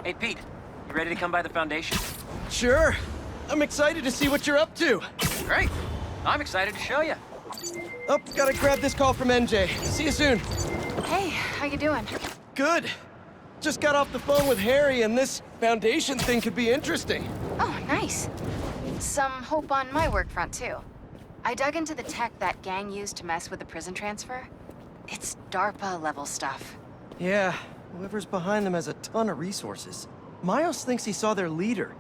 Hey, Pete. You ready to come by the Foundation? Sure. I'm excited to see what you're up to. Great. I'm excited to show you. Oh, gotta grab this call from NJ. See you soon. Hey, how you doing? Good. Just got off the phone with Harry, and this Foundation thing could be interesting. Oh, nice. Some hope on my work front, too. I dug into the tech that gang used to mess with the prison transfer. It's DARPA-level stuff. Yeah, whoever's behind them has a ton of resources. Miles thinks he saw their leader.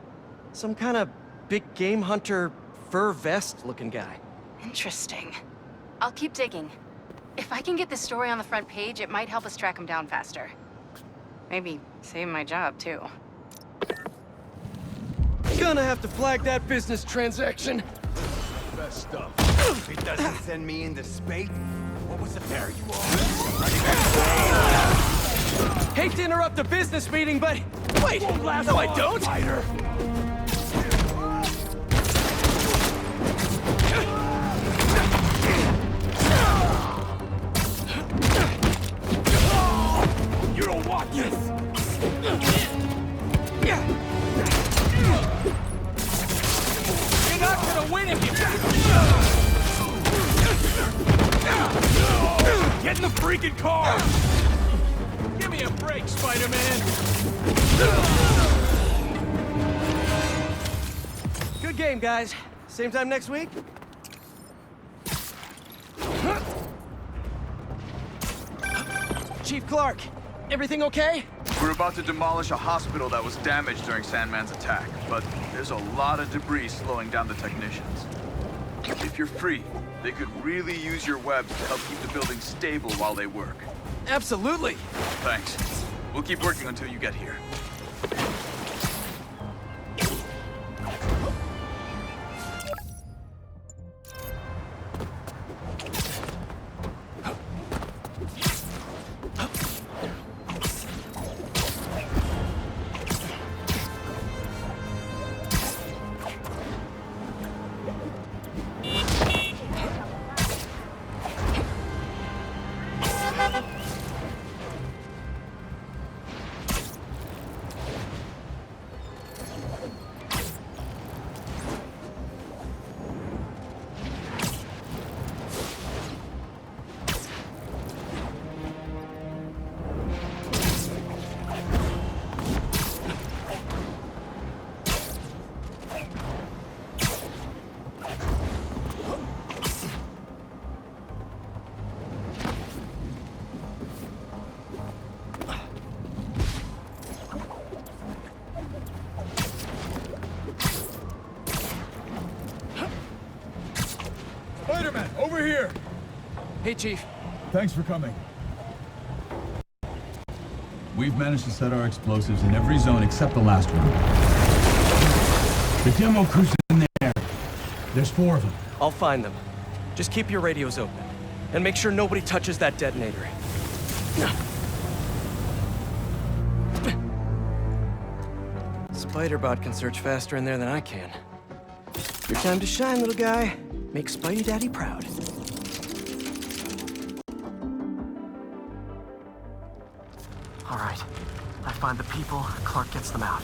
Some kind of big game hunter, fur vest-looking guy. Interesting. I'll keep digging. If I can get this story on the front page, it might help us track him down faster. Maybe save my job, too. Gonna have to flag that business transaction. Best stuff. If it doesn't send me into space, what was the fare you on? Hate to interrupt a business meeting, but... Wait! No, I don't! Fighter. You don't want this! You're not gonna win if you... Get in the freaking car! Give me a break, Spider-Man! Good game, guys. Same time next week? Chief Clark, everything okay? We're about to demolish a hospital that was damaged during Sandman's attack, but there's a lot of debris slowing down the technicians. If you're free, they could really use your webs to help keep the building stable while they work. Absolutely. Thanks. We'll keep working until you get here. Spider-Man, over here! Hey, Chief. Thanks for coming. We've managed to set our explosives in every zone except the last one. The demo crew's in there. There's 4 of them. I'll find them. Just keep your radios open. And make sure nobody touches that detonator. Spider-Bot can search faster in there than I can. Your time to shine, little guy. Make Spidey Daddy proud. All right. I find the people, Clark gets them out.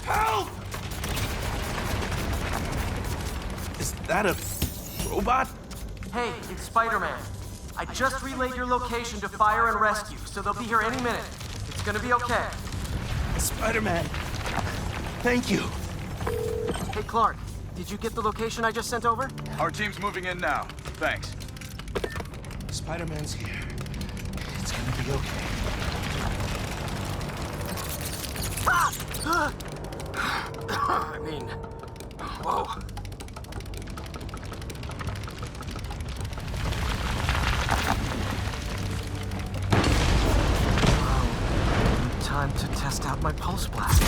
Help! Is that a robot? Hey, it's Spider-Man. I just relayed your location to Fire and Rescue, so they'll be here any minute. It's gonna be okay. Spider-Man. Thank you. Hey, Clark, did you get the location I just sent over? Our team's moving in now. Thanks. Spider-Man's here. It's gonna be okay. I mean, whoa. Time to test out my pulse blaster.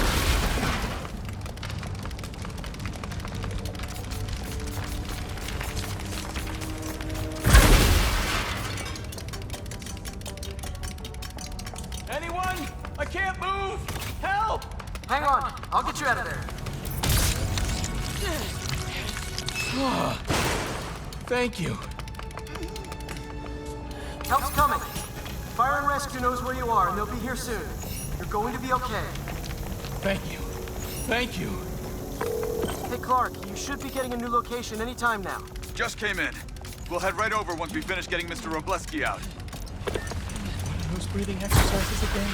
I can't move! Help! Hang on, I'll get you out of there. Thank you. Help's coming. Fire and Rescue knows where you are, and they'll be here soon. You're going to be okay. Thank you. Thank you. Hey, Clark, you should be getting a new location anytime now. Just came in. We'll head right over once we finish getting Mr. Robleski out. Those breathing exercises again?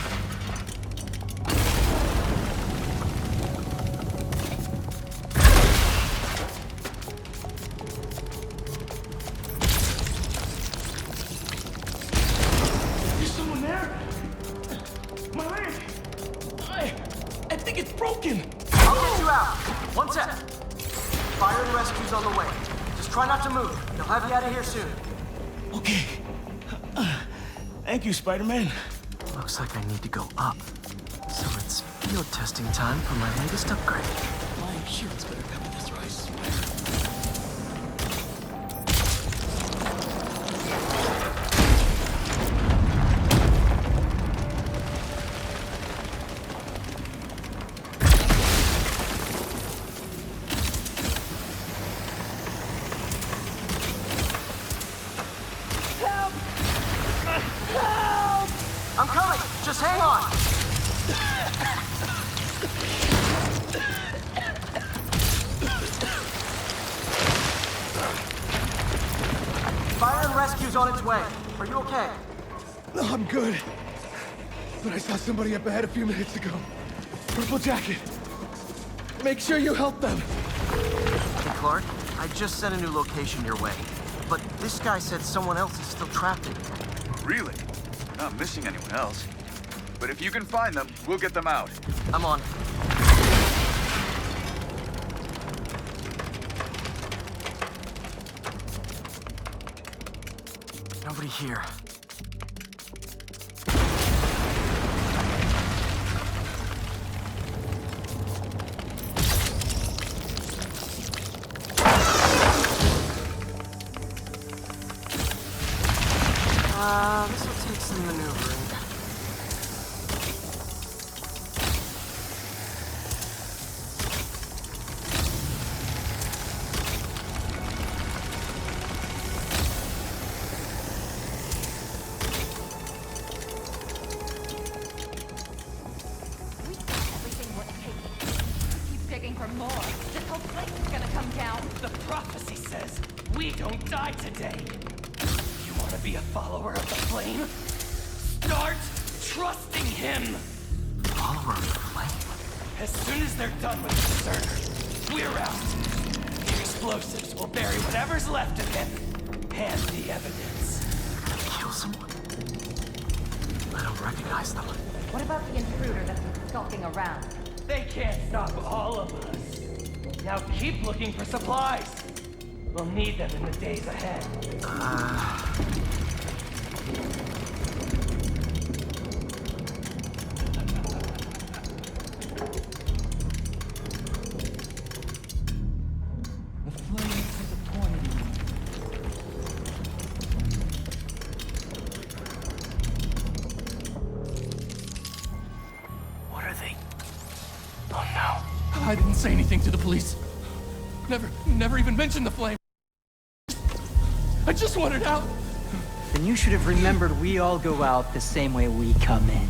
There's someone there? My leg! I think it's broken! I'll get you out. One sec. Fire and Rescue's on the way. Just try not to move. They'll have you out of here soon. Okay. Thank you, Spider-Man. Looks like I need to go up. So it's field testing time for my latest upgrade. My insurance better cover this, right? I swear. I'm coming. Just hang on. Fire and Rescue's on its way. Are you okay? No, I'm good. But I saw somebody up ahead a few minutes ago. Purple jacket. Make sure you help them. Hey, Clark. I just sent a new location your way. But this guy said someone else is still trapped in here. Really? We're not missing anyone else. But if you can find them, we'll get them out. I'm on. Nobody here. This will take some maneuvering. Everything we're taking. Keep digging for more. This whole place is gonna come down. The prophecy says we don't die today. You want to be a follower of the flame? Start trusting him! Follower of the flame? As soon as they're done with the deserter, we're out. The explosives will bury whatever's left of him. And the evidence. Kill someone? I don't recognize them. What about the intruder that's been skulking around? They can't stop all of us. Now keep looking for supplies. We'll need them in the days ahead. The flame disappointed me. What are they? Oh no. I didn't say anything to the police. Never even mentioned the flame. I just wanted out. Then you should have remembered we all go out the same way we come in.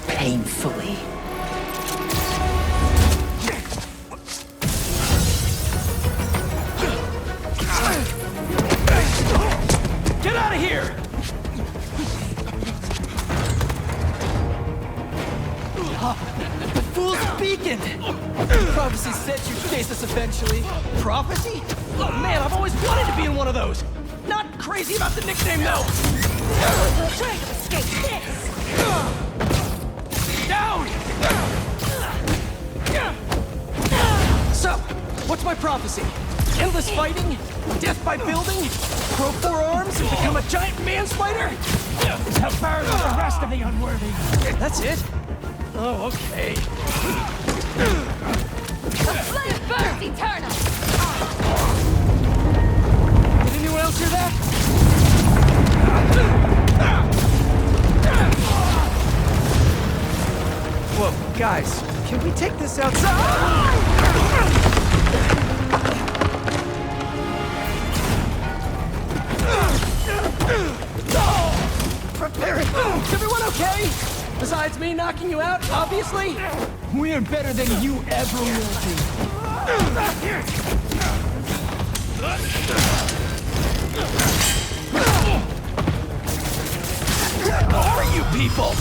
Painfully. Get out of here! The fool's beacon! Prophecy said you'd chase us eventually. Prophecy? Oh man, I've always wanted to be in one of those. Not crazy about the nickname though. We're trying to escape this! Down! So, what's my prophecy? Endless fighting? Death by building? Grow 4 arms and become a giant man spider? To burn the rest of the unworthy. That's it? Oh, okay. The flame burns eternal! Did anyone else hear that? Whoa, guys, can we take this outside? Prepare it! Is everyone okay? Besides me knocking you out, obviously? We're better than you ever will be. Who are you people?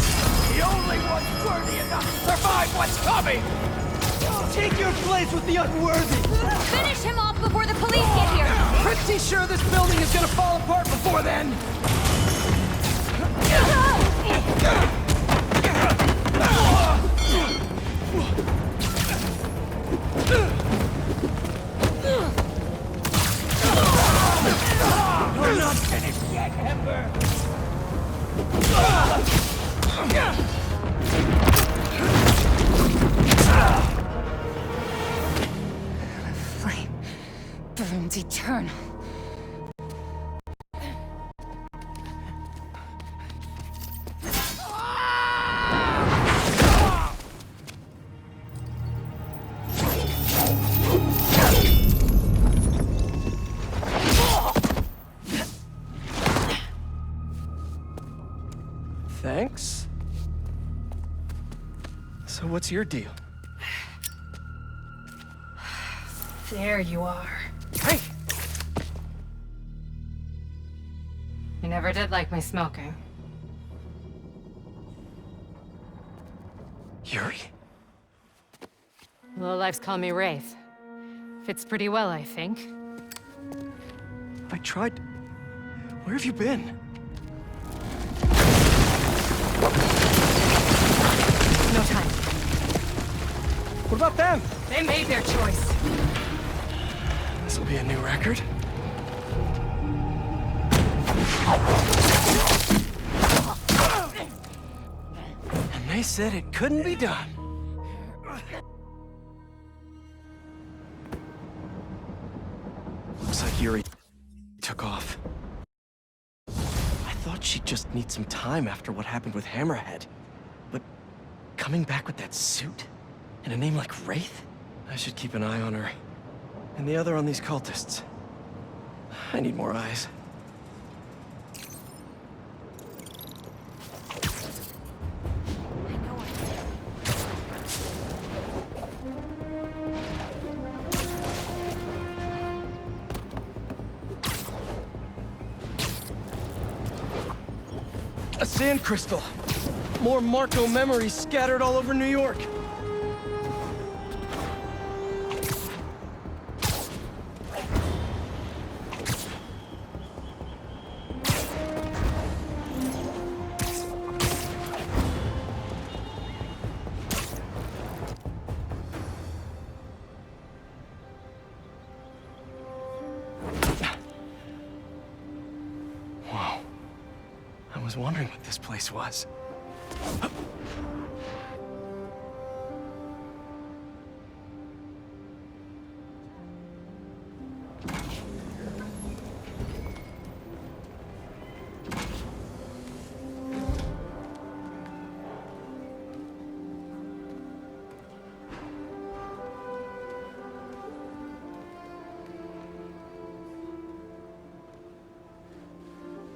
The only ones worthy enough to survive what's coming! Take your place with the unworthy! Finish him off before the police get here! Pretty sure this building is gonna fall apart before then! You're not finished yet, Ember! Flame burns eternal. Thanks. So what's your deal? There you are. Hey! You never did like my smoking. Yuri? Lowlifes call me Wraith. Fits pretty well, I think. I tried... Where have you been? No time. What about them? They made their choice. This'll be a new record. And they said it couldn't be done. Looks like Yuri took off. I thought she'd just need some time after what happened with Hammerhead. But coming back with that suit? And a name like Wraith? I should keep an eye on her. And the other on these cultists. I need more eyes. A sand crystal. More Marco memories scattered all over New York. Whoa. I was wondering what this place was.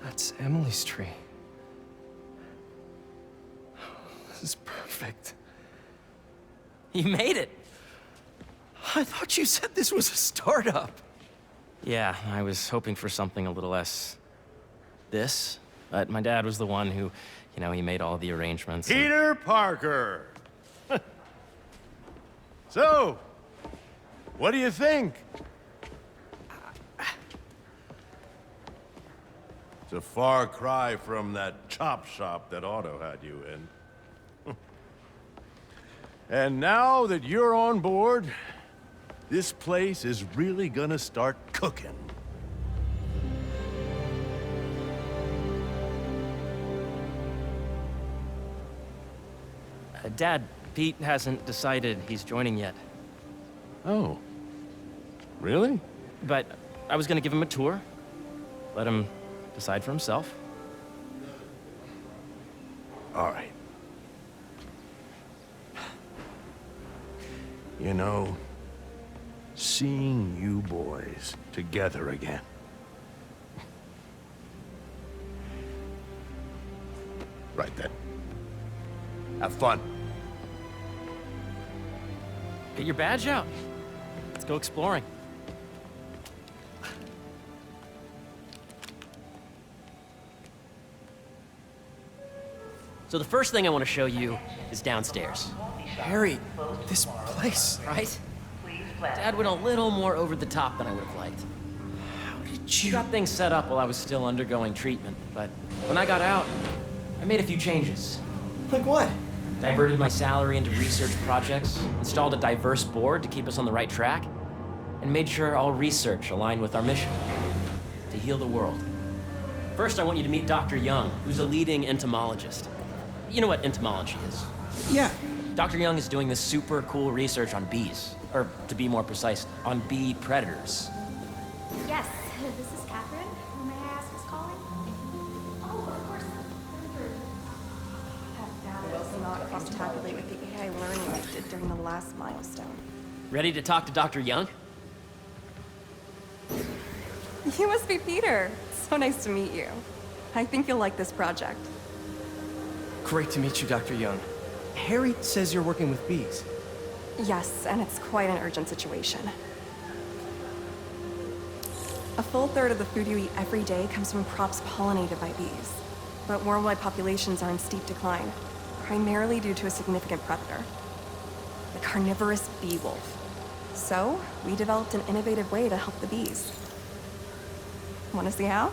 That's Emily's tree. This is perfect. You made it! I thought you said this was a startup. Yeah, I was hoping for something a little less... this. But my dad was the one who, you know, he made all the arrangements. and- Peter Parker! So, what do you think? It's a far cry from that chop shop that Otto had you in. And now that you're on board, this place is really gonna start cooking. Dad, Pete hasn't decided he's joining yet. Oh. Really? But I was gonna give him a tour. Let him decide for himself. All right. You know, seeing you boys together again. Right then. Have fun. Get your badge out. Let's go exploring. So the first thing I want to show you is downstairs. Harry, this place. Right? Dad went a little more over the top than I would have liked. How did She you... got things set up while I was still undergoing treatment, but when I got out, I made a few changes. Like what? Diverted my salary into research projects, installed a diverse board to keep us on the right track, and made sure all research aligned with our mission, to heal the world. First, I want you to meet Dr. Young, who's a leading entomologist. You know what entomology is? Yeah. Dr. Young is doing this super cool research on bees, or to be more precise, on bee predators. Yes, this is Catherine. May I ask who's calling? Oh, of course. That was not cross-tabulate with the AI learning I did during the last milestone. Ready to talk to Dr. Young? You must be Peter. So nice to meet you. I think you'll like this project. Great to meet you, Dr. Young. Harry says you're working with bees. Yes, and it's quite an urgent situation. A full third of the food you eat every day comes from crops pollinated by bees. But worldwide populations are in steep decline, primarily due to a significant predator, the carnivorous bee wolf. So, we developed an innovative way to help the bees. Want to see how?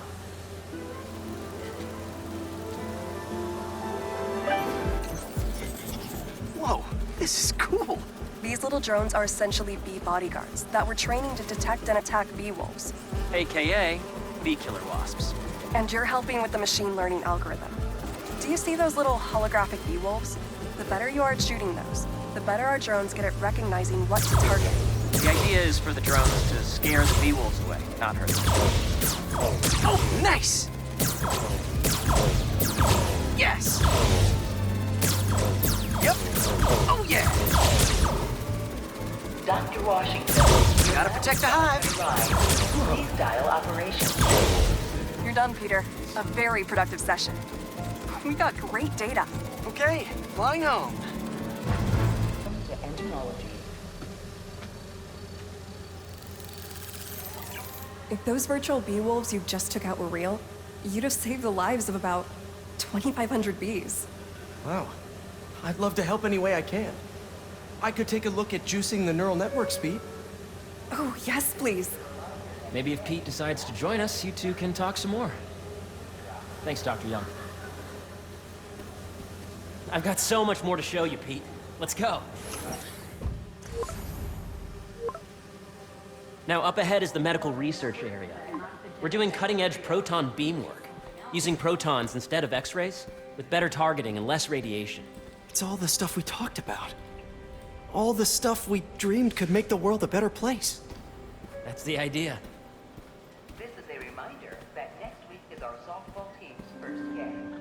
Whoa, this is cool. These little drones are essentially bee bodyguards that we're training to detect and attack bee wolves. AKA bee killer wasps. And you're helping with the machine learning algorithm. Do you see those little holographic bee wolves? The better you are at shooting those, the better our drones get at recognizing what to target. The idea is for the drones to scare the bee wolves away, not hurt them. Oh, nice! Yes! Yep. Oh, yeah! Dr. Washington. Gotta protect the hive. Please dial operation. You're done, Peter. A very productive session. We got great data. Okay, flying home. To entomology. If those virtual bee wolves you just took out were real, you'd have saved the lives of about 2,500 bees. Wow. I'd love to help any way I can. I could take a look at juicing the neural network speed. Oh, yes, please. Maybe if Pete decides to join us, you two can talk some more. Thanks, Dr. Young. I've got so much more to show you, Pete. Let's go. Now, up ahead is the medical research area. We're doing cutting-edge proton beam work, using protons instead of X-rays, with better targeting and less radiation. It's all the stuff we talked about. All the stuff we dreamed could make the world a better place. That's the idea. This is a reminder that next week is our softball team's first game.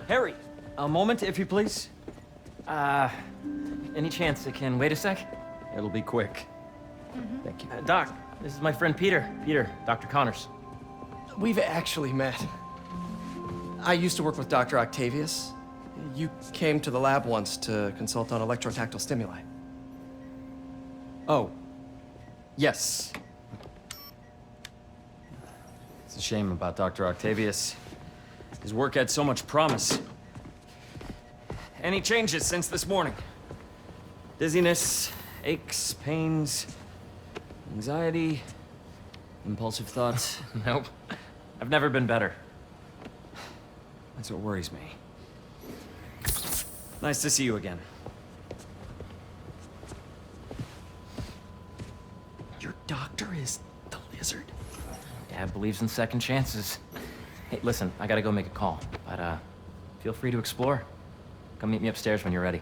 Harry! A moment, if you please. Any chance it can wait a sec? It'll be quick. Thank you. Doc, this is my friend Peter. Peter, Dr. Connors. We've actually met. I used to work with Dr. Octavius. You came to the lab once to consult on electrotactile stimuli. Oh. Yes. It's a shame about Dr. Octavius. His work had so much promise. Any changes since this morning? Dizziness, aches, pains, anxiety, impulsive thoughts? Nope. I've never been better. That's what worries me. Nice to see you again. Your doctor is the lizard? Dad believes in second chances. Hey, listen, I gotta go make a call, but feel free to explore. Come meet me upstairs when you're ready.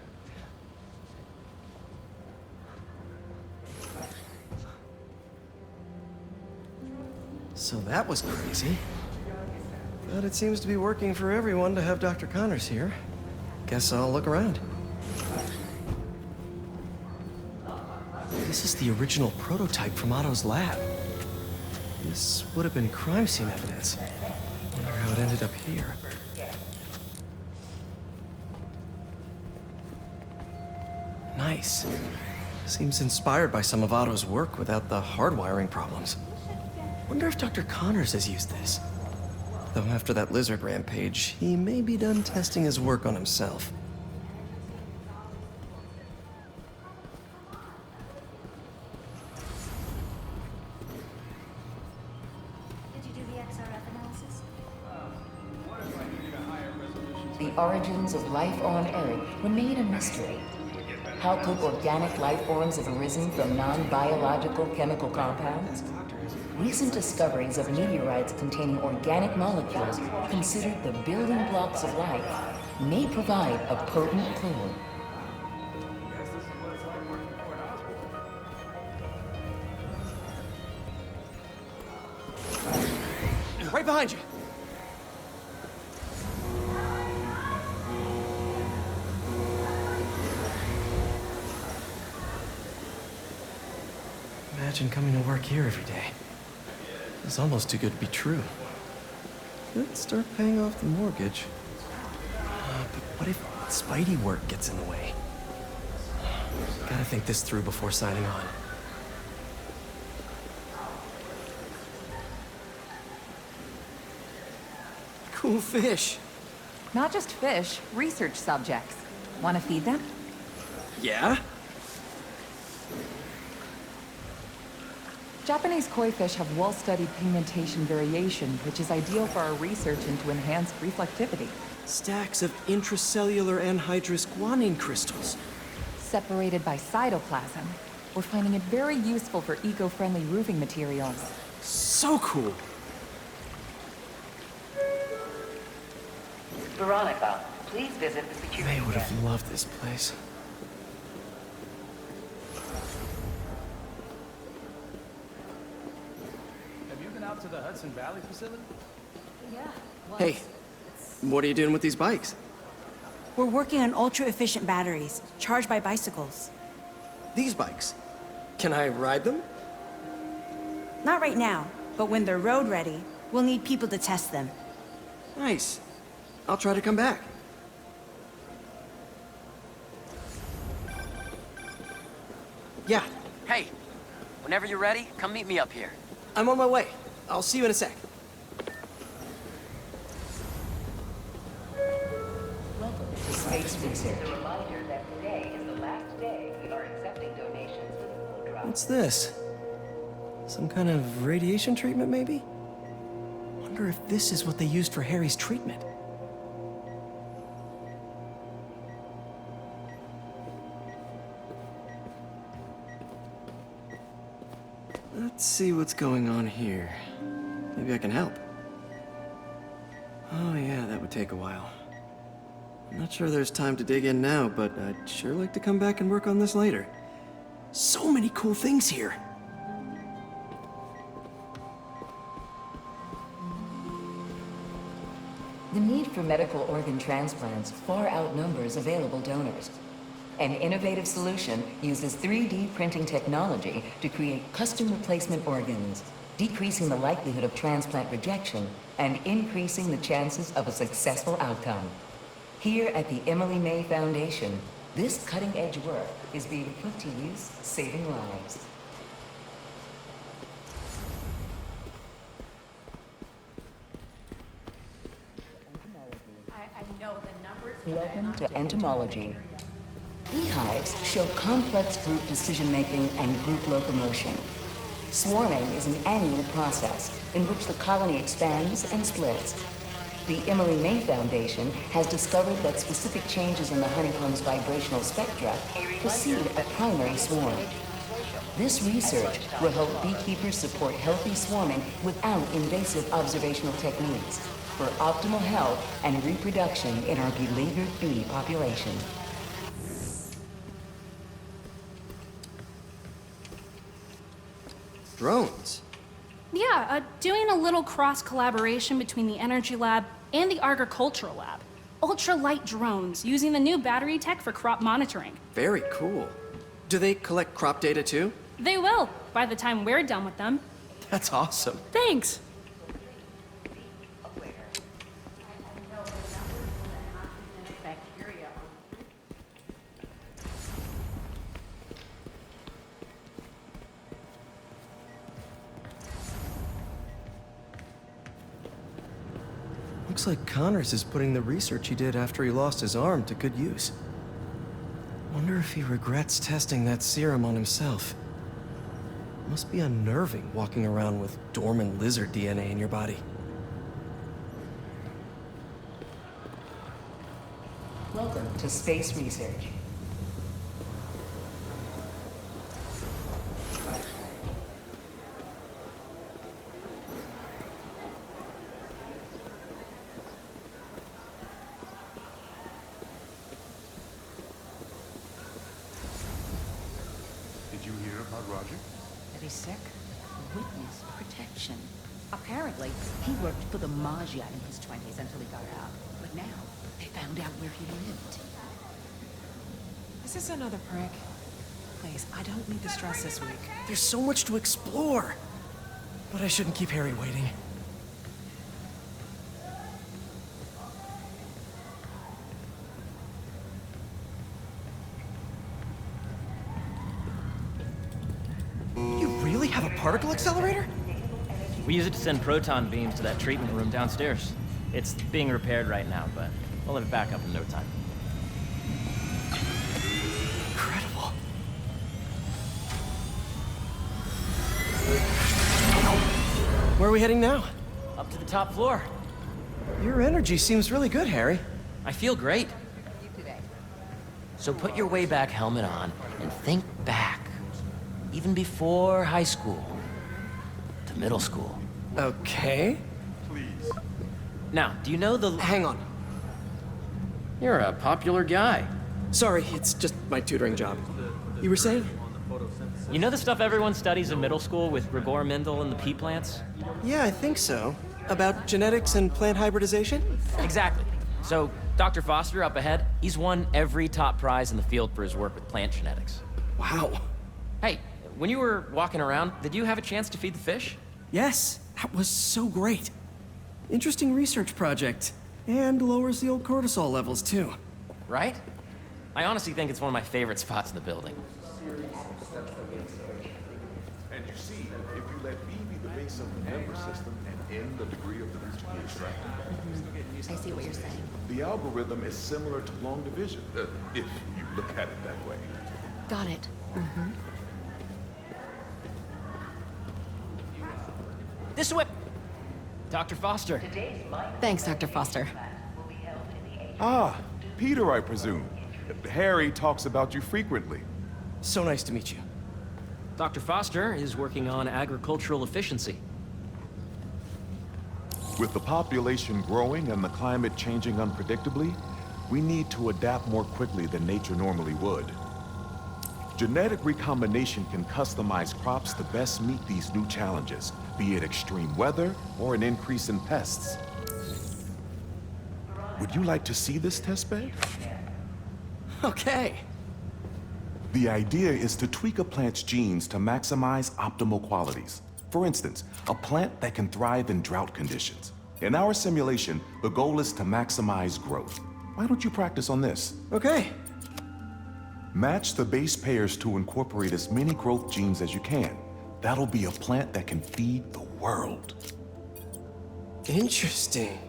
So that was crazy. But it seems to be working for everyone to have Dr. Connors here. Guess I'll look around. This is the original prototype from Otto's lab. This would have been crime scene evidence. Wonder how it ended up here. Nice. Seems inspired by some of Otto's work without the hardwiring problems. Wonder if Dr. Connors has used this. Though after that lizard rampage, he may be done testing his work on himself. Did you do the XRF analysis? The origins of life on Earth remain a mystery. How could organic life forms have arisen from non-biological chemical compounds? Recent discoveries of meteorites containing organic molecules considered the building blocks of life may provide a potent clue. Right behind you! Imagine coming to work here every day. It's almost too good to be true. Let's start paying off the mortgage. But what if Spidey work gets in the way? Gotta think this through before signing on. Cool fish. Not just fish, research subjects. Want to feed them? Yeah? Japanese koi fish have well-studied pigmentation variation, which is ideal for our research into enhanced reflectivity. Stacks of intracellular anhydrous guanine crystals. Separated by cytoplasm, we're finding it very useful for eco-friendly roofing materials. So cool! Veronica, please visit the security May would desk. have loved this place. Have you been out to the Hudson Valley facility? Yeah. Hey, what are you doing with these bikes? We're working on ultra-efficient batteries, charged by bicycles. These bikes? Can I ride them? Not right now, but when they're road ready, we'll need people to test them. Nice. I'll try to come back. Yeah, Hey, whenever you're ready, come meet me up here. I'm on my way. I'll see you in a sec. Welcome to Space Research. A reminder that today is the last day we are accepting donations for the food drive. What's this? Some kind of radiation treatment, maybe? Wonder if this is what they used for Harry's treatment. Let's see what's going on here. Maybe I can help. Oh yeah, that would take a while. I'm not sure there's time to dig in now, but I'd sure like to come back and work on this later. So many cool things here. The need for medical organ transplants far outnumbers available donors. An innovative solution uses 3D printing technology to create custom replacement organs, decreasing the likelihood of transplant rejection and increasing the chances of a successful outcome. Here at the Emily May Foundation, this cutting-edge work is being put to use, saving lives. I know the numbers. Welcome to entomology. Beehives show complex group decision-making and group locomotion. Swarming is an annual process in which the colony expands and splits. The Emily May Foundation has discovered that specific changes in the honeycomb's vibrational spectra precede a primary swarm. This research will help beekeepers support healthy swarming without invasive observational techniques for optimal health and reproduction in our beleaguered bee population. Drones? Yeah, doing a little cross-collaboration between the Energy Lab and the Agricultural Lab. Ultra-light drones using the new battery tech for crop monitoring. Very cool. Do they collect crop data too? They will, by the time we're done with them. That's awesome. Thanks. Looks like Connors is putting the research he did after he lost his arm to good use. Wonder if he regrets testing that serum on himself. Must be unnerving walking around with dormant lizard DNA in your body. Welcome to Space Research. Did you hear about Roger? That he's sick? Witness protection. Apparently, he worked for the Maggia in his 20s until he got out. But now, they found out where he lived. Is this another prank? Please, I don't need the stress this week. There's so much to explore. But I shouldn't keep Harry waiting. You really have a particle accelerator? We use it to send proton beams to that treatment room downstairs. It's being repaired right now, but we'll have it back up in no time. Incredible. Where are we heading now? Up to the top floor. Your energy seems really good, Harry. I feel great. So put your way back helmet on and think back. Even before high school. To middle school. Okay. Please. Now, do you know the... Hang on. You're a popular guy. Sorry, it's just my tutoring job. You were saying? You know the stuff everyone studies in middle school with Gregor Mendel and the pea plants? Yeah, I think so. About genetics and plant hybridization? Exactly. So, Dr. Foster up ahead, he's won every top prize in the field for his work with plant genetics. Wow. Hey, when you were walking around, did you have a chance to feed the fish? Yes, that was so great. Interesting research project. And lowers the old cortisol levels, too. Right? I honestly think it's one of my favorite spots in the building. And you see, if you let B be the base of the member system and N the degree of the booster you extract, I see what you're saying. the algorithm is similar to long division, if you look at it that way. Got it. This way! Dr. Foster. Thanks, Dr. Foster. Ah, Peter, I presume. Harry talks about you frequently. So nice to meet you. Dr. Foster is working on agricultural efficiency. With the population growing and the climate changing unpredictably, we need to adapt more quickly than nature normally would. Genetic recombination can customize crops to best meet these new challenges, be it extreme weather or an increase in pests. Would you like to see this testbed? Okay. The idea is to tweak a plant's genes to maximize optimal qualities. For instance, a plant that can thrive in drought conditions. In our simulation, the goal is to maximize growth. Why don't you practice on this? Okay. Match the base pairs to incorporate as many growth genes as you can. That'll be a plant that can feed the world. Interesting.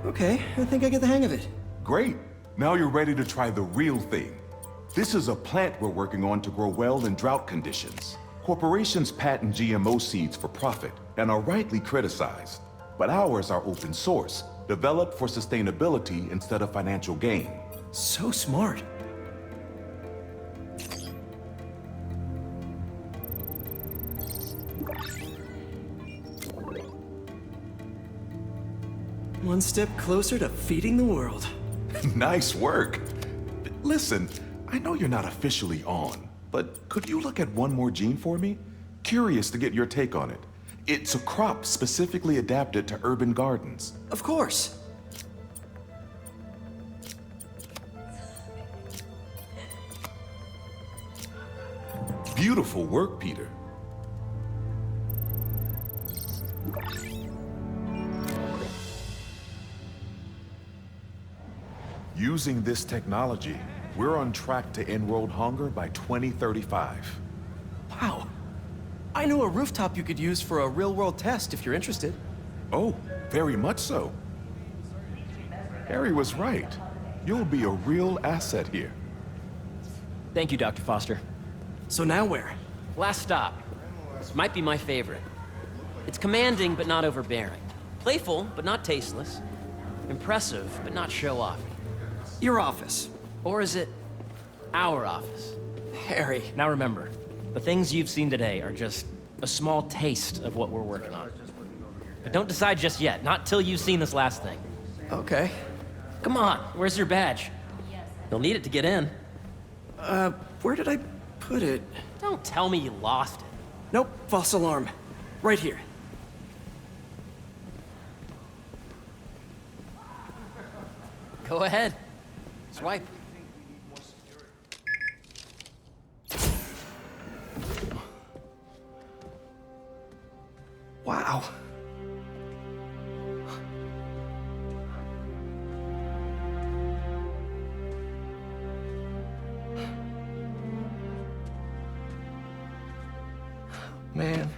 Okay, I think I get the hang of it. Great. Now you're ready to try the real thing. This is a plant we're working on to grow well in drought conditions. Corporations patent GMO seeds for profit and are rightly criticized. But ours are open source, developed for sustainability instead of financial gain. So smart. One step closer to feeding the world. Nice work. Listen, I know you're not officially on, but could you look at one more gene for me? Curious to get your take on it. It's a crop specifically adapted to urban gardens. Of course. Beautiful work, Peter. Using this technology, we're on track to end world hunger by 2035. Wow. I know a rooftop you could use for a real-world test if you're interested. Oh, very much so. Harry was right. You'll be a real asset here. Thank you, Dr. Foster. So now where? Last stop. This might be my favorite. It's commanding, but not overbearing. Playful, but not tasteless. Impressive, but not show-off. Your office. Or is it our office? Harry. Now remember, the things you've seen today are just a small taste of what we're working on. But don't decide just yet, not till you've seen this last thing. Okay. Come on, where's your badge? You'll need it to get in. Where did I put it? Don't tell me you lost it. Nope, false alarm. Right here. Go ahead. Swipe. Wow. Man.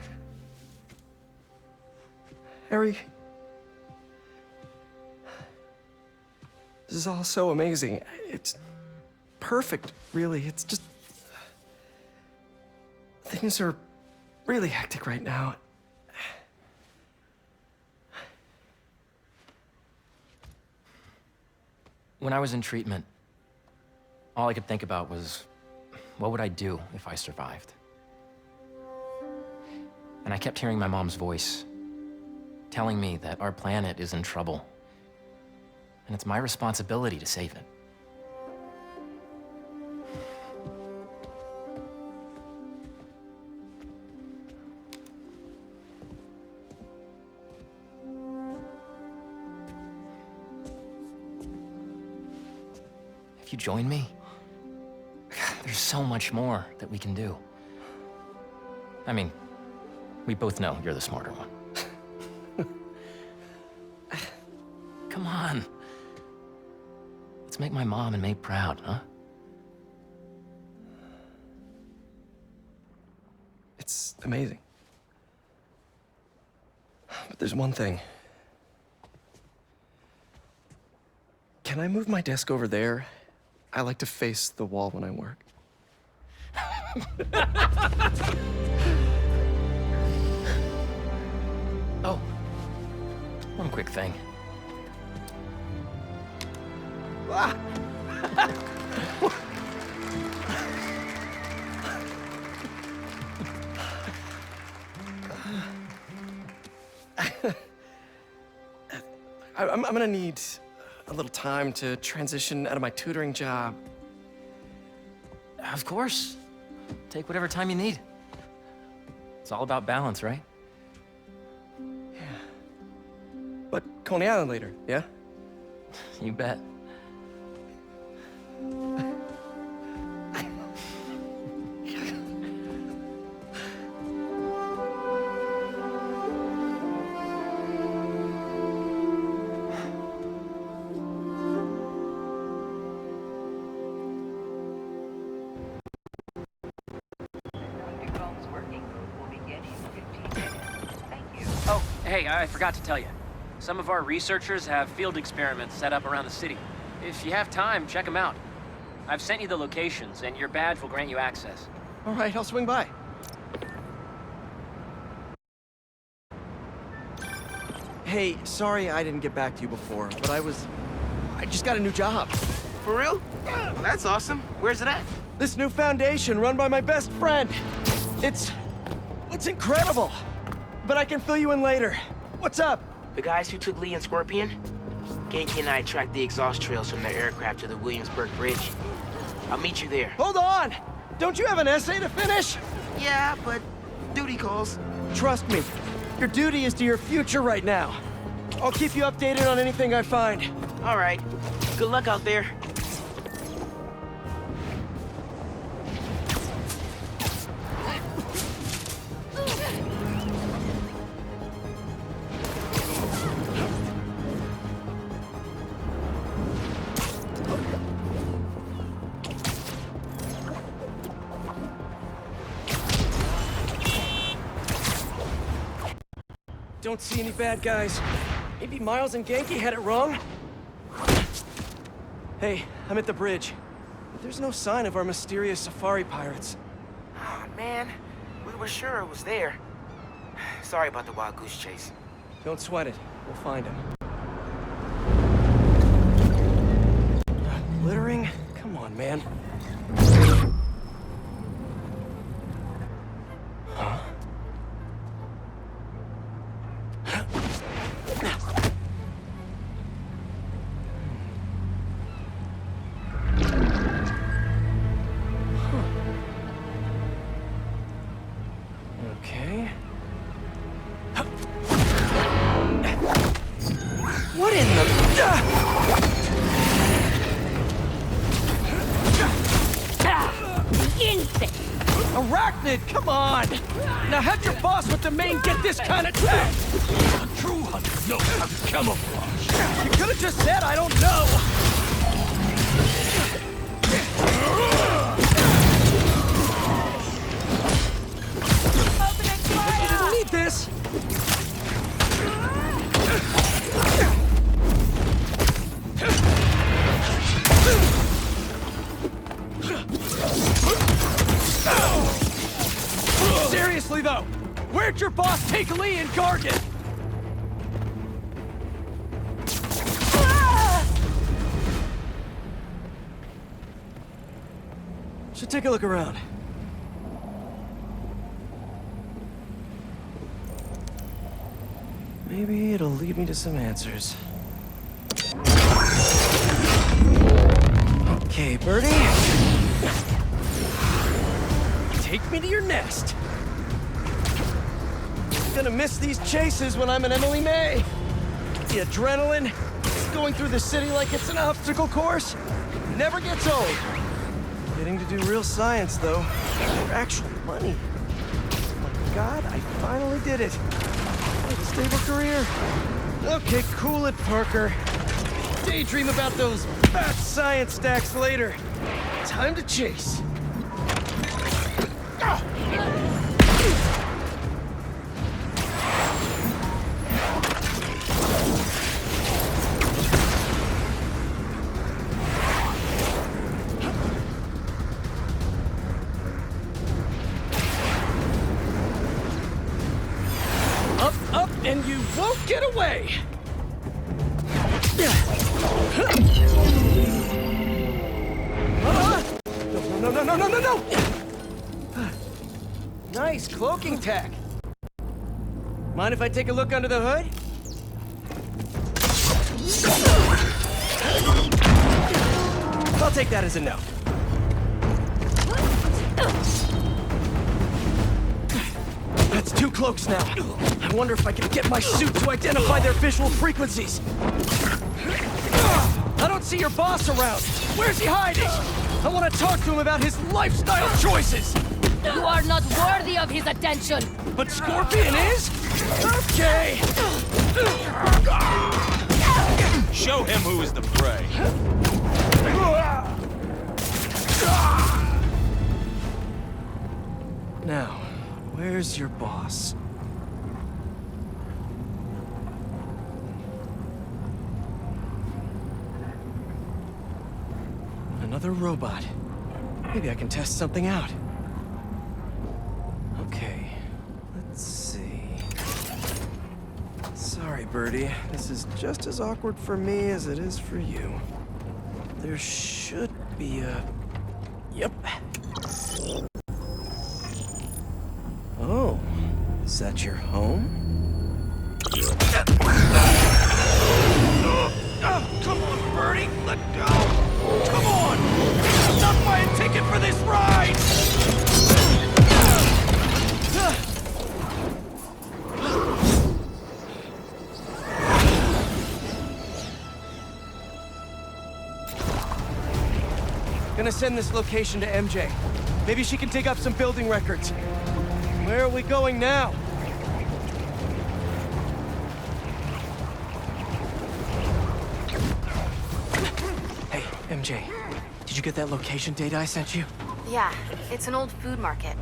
Harry. This is all so amazing. It's perfect, really. It's just... Things are really hectic right now. When I was in treatment, all I could think about was, what would I do if I survived? And I kept hearing my mom's voice, telling me that our planet is in trouble, and it's my responsibility to save it. If you join me, there's so much more that we can do. I mean, we both know you're the smarter one. Come on. Let's make my mom and May proud, huh? It's amazing. But there's one thing. Can I move my desk over there? I like to face the wall when I work. Oh, one quick thing. Ah. I'm gonna need a little time to transition out of my tutoring job. Of course. Take whatever time you need. It's all about balance, right? Yeah. But Coney Island later, yeah? You bet. Oh, hey, I forgot to tell you. Some of our researchers have field experiments set up around the city. If you have time, check them out. I've sent you the locations, and your badge will grant you access. All right, I'll swing by. Hey, sorry I didn't get back to you before, but I just got a new job. For real? Well, that's awesome. Where's it at? This new foundation run by my best friend. It's incredible. But I can fill you in later. What's up? The guys who took Lee and Scorpion? Ganke and I tracked the exhaust trails from their aircraft to the Williamsburg Bridge. I'll meet you there. Hold on! Don't you have an essay to finish? Yeah, but duty calls. Trust me, your duty is to your future right now. I'll keep you updated on anything I find. All right. Good luck out there. don't see any bad guys. Maybe Miles and Genki had it wrong? Hey, I'm at the bridge. But there's no sign of our mysterious safari pirates. Oh, man. We were sure it was there. Sorry about the wild goose chase. Don't sweat it. We'll find him. Littering? Come on, man. Huh? Okay. What in the... Arachnid, come on! Now have your boss with the main get this kind of tech! A true hunter knows how to camouflage. You could have just said I don't know! You didn't need this! Seriously though, where'd your boss take Lee and Gargan? Should take a look around. Maybe it'll lead me to some answers. Okay, Birdie. Take me to your nest. Gonna miss these chases when I'm an Emily May. The adrenaline, going through the city like it's an obstacle course, never gets old. Getting to do real science, though, for actual money. Oh my God, I finally did it. Like a stable career. Okay, cool it, Parker. Daydream about those fat science stacks later. Time to chase. Up, and you won't get away! No! Nice cloaking tech. Mind if I take a look under the hood? I'll take that as a no. That's 2 cloaks now. I wonder if I can get my suit to identify their visual frequencies. I don't see your boss around. Where's he hiding? I want to talk to him about his lifestyle choices. You are not worthy of his attention. But Scorpion is? Okay. Show him who is the prey. Now, where's your boss? Another robot. Maybe I can test something out. Okay, let's see. Sorry, Birdie. This is just as awkward for me as it is for you. There should be a... Yep. Oh, is that your home? Oh, come on, Birdie, let go! Come on! I'm not buying a ticket for this ride! Gonna send this location to MJ. Maybe she can dig up some building records. Where are we going now? Hey, MJ. Did you get that location data I sent you? Yeah, it's an old food market.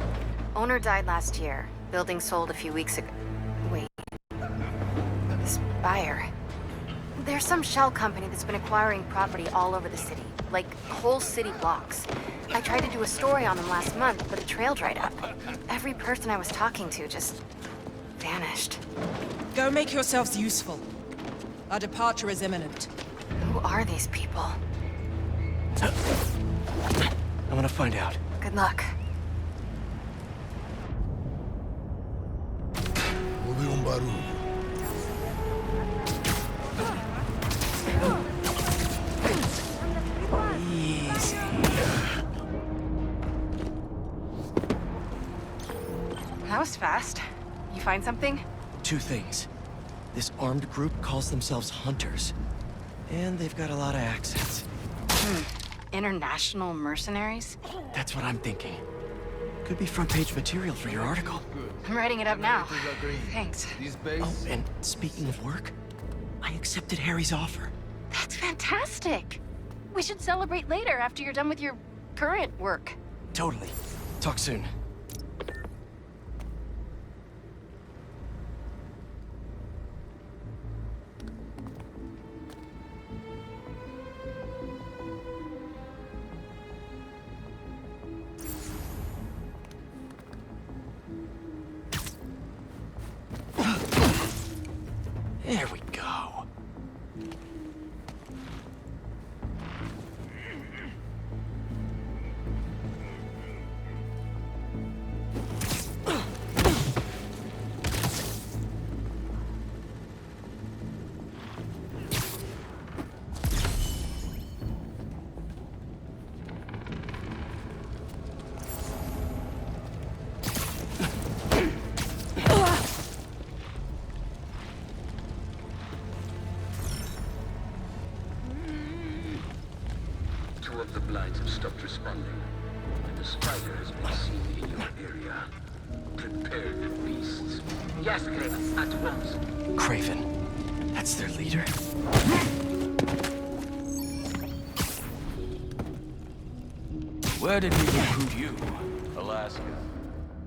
Owner died last year. Building sold a few weeks ago. Wait. buyer. There's some shell company that's been acquiring property all over the city, like whole city blocks. I tried to do a story on them last month, but the trail dried up. Every person I was talking to just vanished. Go make yourselves useful. Our departure is imminent. Who are these people? I'm gonna find out. Good luck. Easy. That was fast. You find something? Two things. This armed group calls themselves Hunters. And they've got a lot of accents. International mercenaries? That's what I'm thinking. Could be front-page material for your article. I'm writing it up now. Thanks. Oh, and speaking of work, I accepted Harry's offer. That's fantastic. We should celebrate later after you're done with your current work. Totally. Talk soon. There we go. Two of the blinds have stopped responding, and the spider has been seen in your area. Prepare the beasts. Yes, Craven, at once. Craven. That's their leader? Where did we recruit you? Alaska.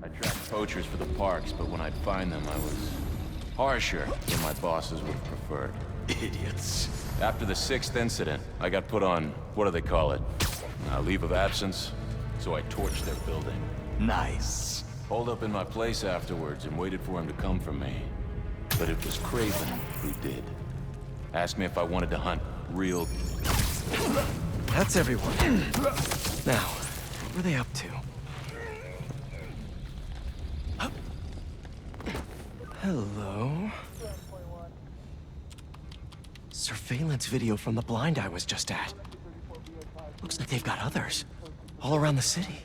I tracked poachers for the parks, but when I'd find them, I was harsher than my bosses would have preferred. Idiots. After the 6th incident, I got put on, what do they call it? Leave of absence. So I torched their building. Nice. Holed up in my place afterwards and waited for him to come for me. But it was Craven who did. Asked me if I wanted to hunt real... That's everyone. Now, what were they up to? Hello? Surveillance video from the blind I was just at. Looks like they've got others. All around the city.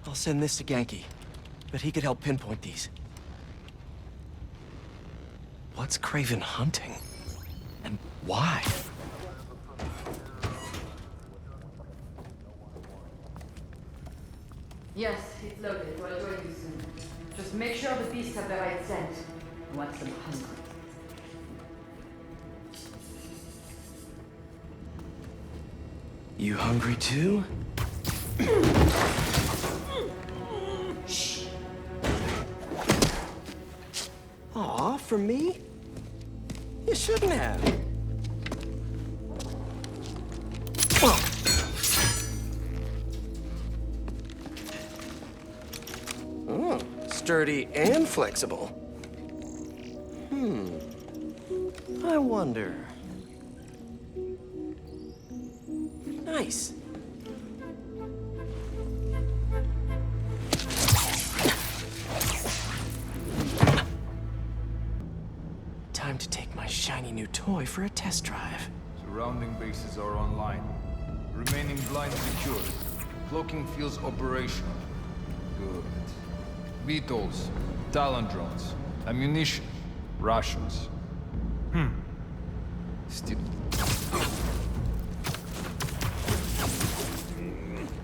I'll send this to Genki, but he could help pinpoint these. What's Craven hunting? And why? Yes, it's loaded. We'll join you soon. Just make sure the beasts have the right scent. I want them hungry. You hungry too? Shh. Aw, for me? You shouldn't have. Oh, sturdy and flexible. I wonder. Nice. Time to take my shiny new toy for a test drive. Surrounding bases are online. Remaining blind secured. Cloaking fields operational. Good. Beetles, Talon drones, ammunition, rations. Still.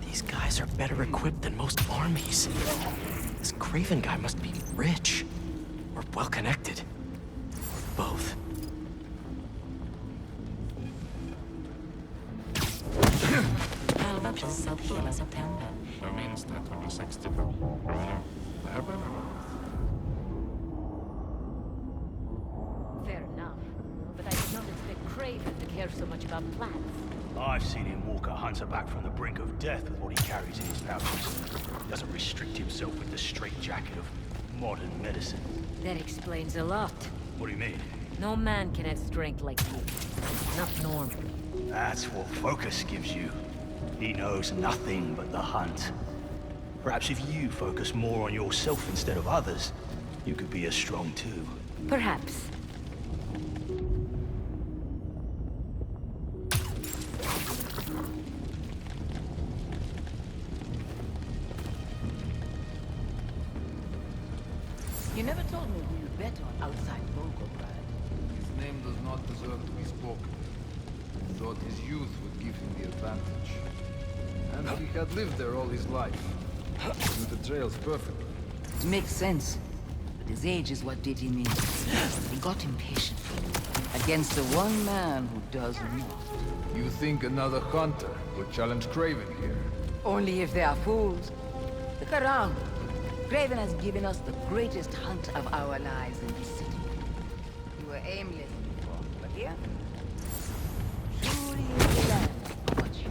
These guys are better equipped than most armies. This Craven guy must be rich. Or well-connected. Both. There. Craven to care so much about plants? I've seen him walk a hunter back from the brink of death with what he carries in his pouches. He doesn't restrict himself with the straitjacket of modern medicine. That explains a lot. What do you mean? No man can have strength like you. Not normal. That's what Focus gives you. He knows nothing but the hunt. Perhaps if you focus more on yourself instead of others, you could be as strong too. Perhaps. You never told me who you bet on outside Volgograd. His name does not deserve to be spoken. He thought his youth would give him the advantage. And he had lived there all his life. He knew the trails perfectly. It makes sense. But his age is what did him in. He got impatient. Against the one man who does not. You think another hunter would challenge Craven here? Only if they are fools. Look around. Craven has given us the greatest hunt of our lives in this city. We were aimless before, but here? Truly is the land of what you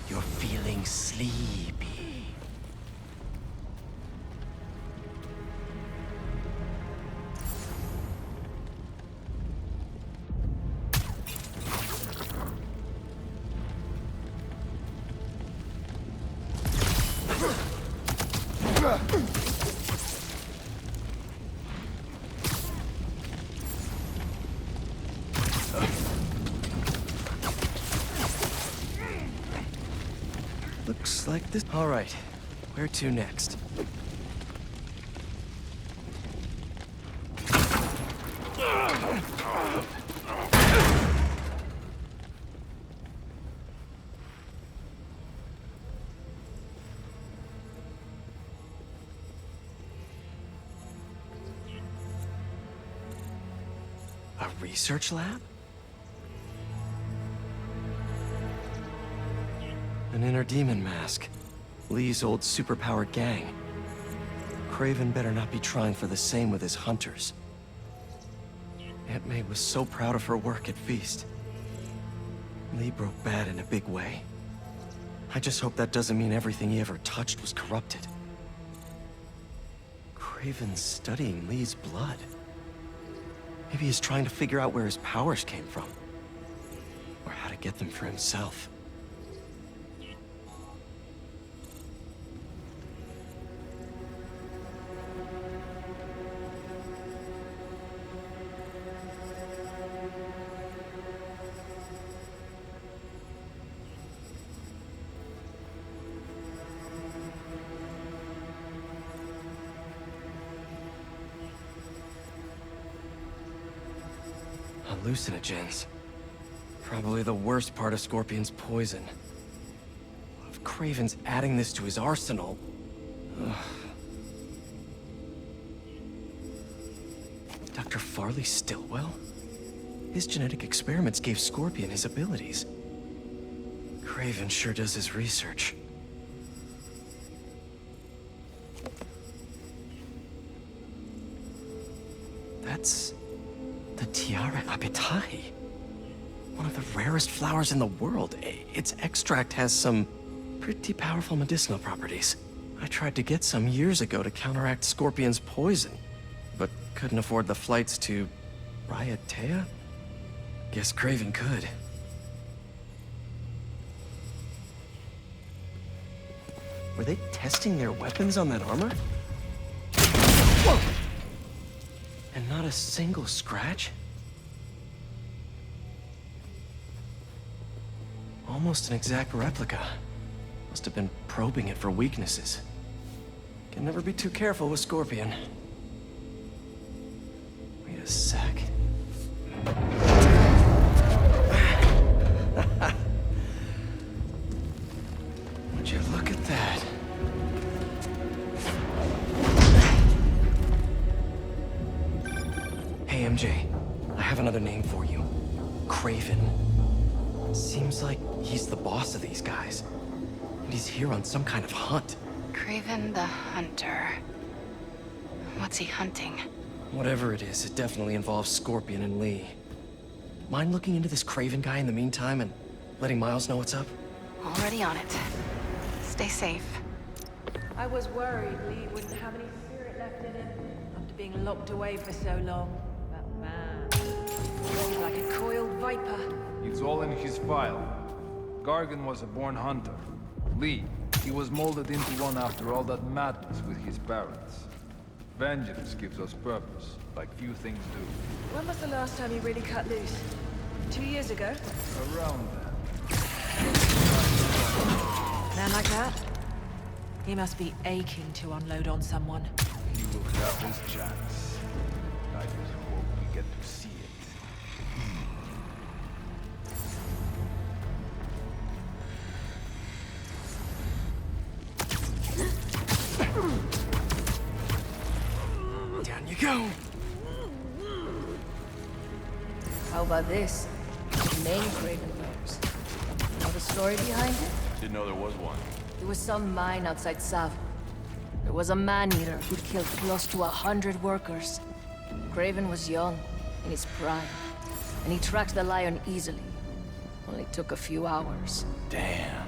You're feeling sleepy. Looks like this. All right, where to next? A research lab? An inner demon mask. Lee's old superpowered gang. Craven better not be trying for the same with his hunters. Aunt May was so proud of her work at Feast. Lee broke bad in a big way. I just hope that doesn't mean everything he ever touched was corrupted. Craven's studying Lee's blood. Maybe he's trying to figure out where his powers came from. Or how to get them for himself. Hallucinogens. Probably the worst part of Scorpion's poison. If Craven's adding this to his arsenal... Ugh. Dr. Farley Stillwell? His genetic experiments gave Scorpion his abilities. Craven sure does his research. That's... the Tiara Apitai. One of the rarest flowers in the world. Its extract has some pretty powerful medicinal properties. I tried to get some years ago to counteract Scorpion's poison, but couldn't afford the flights to Raiatea? Guess Craven could. Were they testing their weapons on that armor? Whoa! And not a single scratch? Almost an exact replica. Must have been probing it for weaknesses. Can never be too careful with Scorpion. Wait a sec. Would you look at got a name for you. Craven. Seems like he's the boss of these guys. And he's here on some kind of hunt. Craven the Hunter. What's he hunting? Whatever it is, it definitely involves Scorpion and Lee. Mind looking into this Craven guy in the meantime and letting Miles know what's up? Already on it. Stay safe. I was worried Lee wouldn't have any spirit left in him after being locked away for so long. But man, like a coiled viper. It's all in his file. Gargan was a born hunter. Lee, he was molded into one after all that madness with his parents. Vengeance gives us purpose, like few things do. When was the last time you really cut loose? 2 years ago? Around then. Man like that? He must be aching to unload on someone. He will have his chance. I just hope we get to see it. Down you go! How about this? The main Craven Bears. Know the story behind it? Didn't know there was one. There was some mine outside Sav. There was a man-eater who'd killed close to 100 workers. Craven was young, in his prime, and he tracked the lion easily. Only took a few hours. Damn.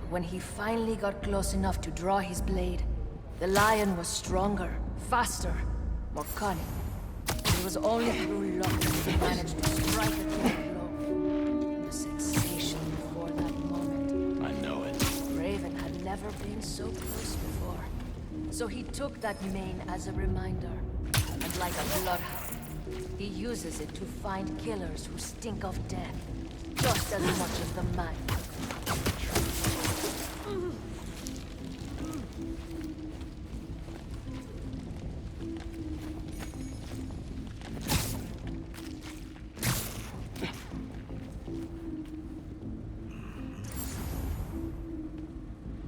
But when he finally got close enough to draw his blade, the lion was stronger, faster, more cunning. It was only through luck that he managed to strike a killing blow. And the sensation before that moment. I know it. Craven had never been so close before. So he took that mane as a reminder. And like a bloodhound, he uses it to find killers who stink of death. Just as much as the man.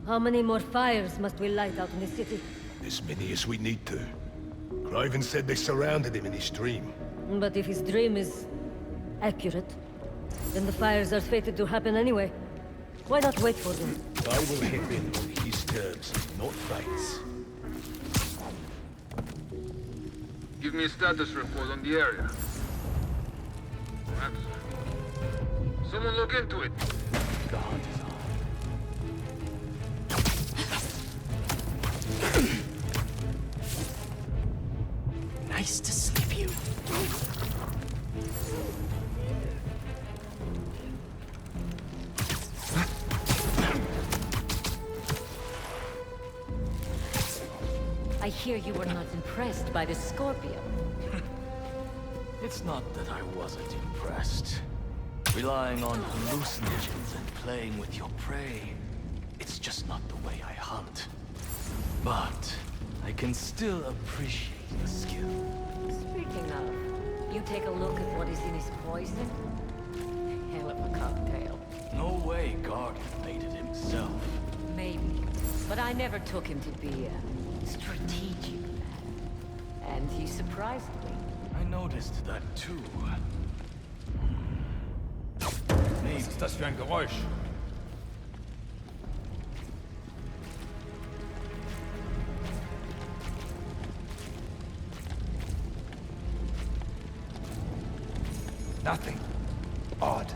How many more fires must we light out in the city? As many as we need to. Craven said they surrounded him in his dream. But if his dream is accurate, then the fires are fated to happen anyway. Why not wait for them? I will hit in on his terms, not fate's. Give me a status report on the area. Perhaps. Someone look into it. The hunt is on. Nice to sleep you. I hear you were not impressed by the Scorpion. It's not that I wasn't impressed. Relying on hallucinogens and playing with your prey, it's just not the way I hunt. But I can still appreciate the skill. Speaking of, you take a look at what is in his poison? Hell of a cocktail. No way Gargan made it himself. Maybe, but I never took him to be a strategic man. And he surprised me. I noticed that too. Was ist das für ein Geräusch? Nothing. Odd.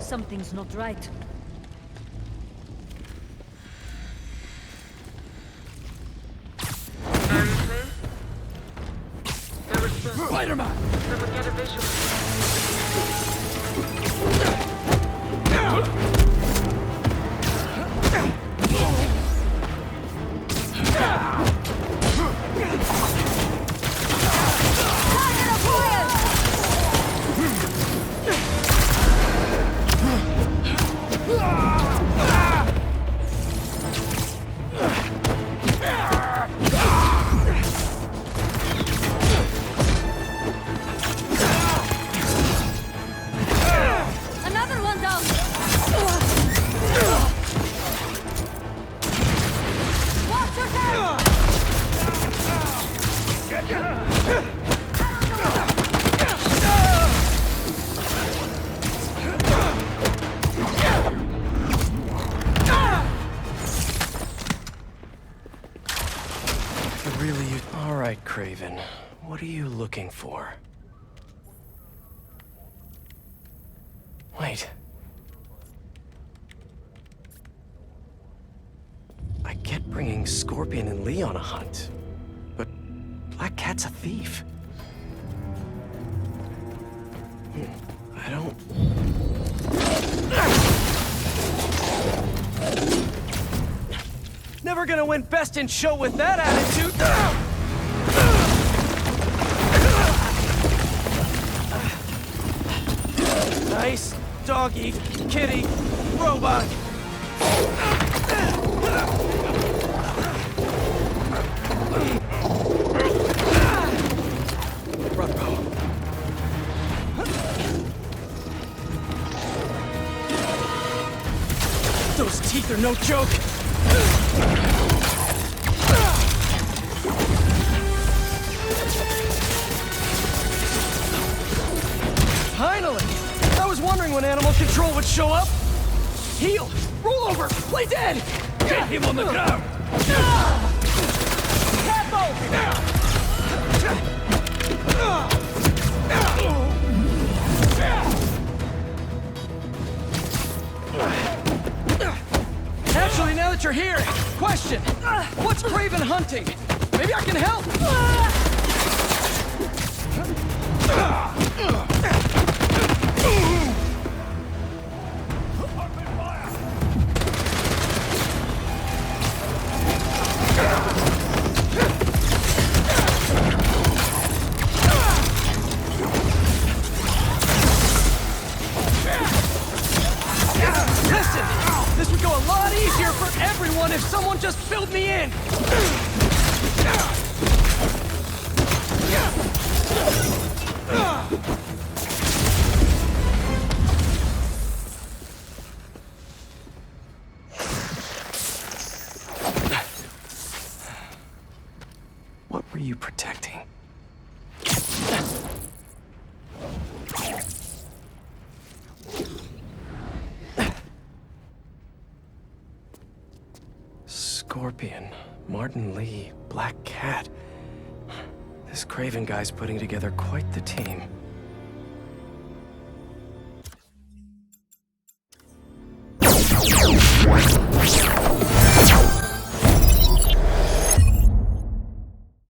Something's not right. Spider-Man! Someone get a visual. What are you looking for? Wait. I get bringing Scorpion and Lee on a hunt, but Black Cat's a thief. I don't... Never gonna win Best in Show with that attitude! Nice doggy, kitty, robot. Those teeth are no joke! Finally! I was wondering when animal control would show up. Heel! Roll over! Play dead! Get him on the ground! Actually, now that you're here, question. What's Craven hunting? Maybe I can help. Listen, this would go a lot easier for everyone if someone just filled me in. What were you protecting? Scorpion, Martin Lee, Black Cat. This Craven guy's putting together quite the team.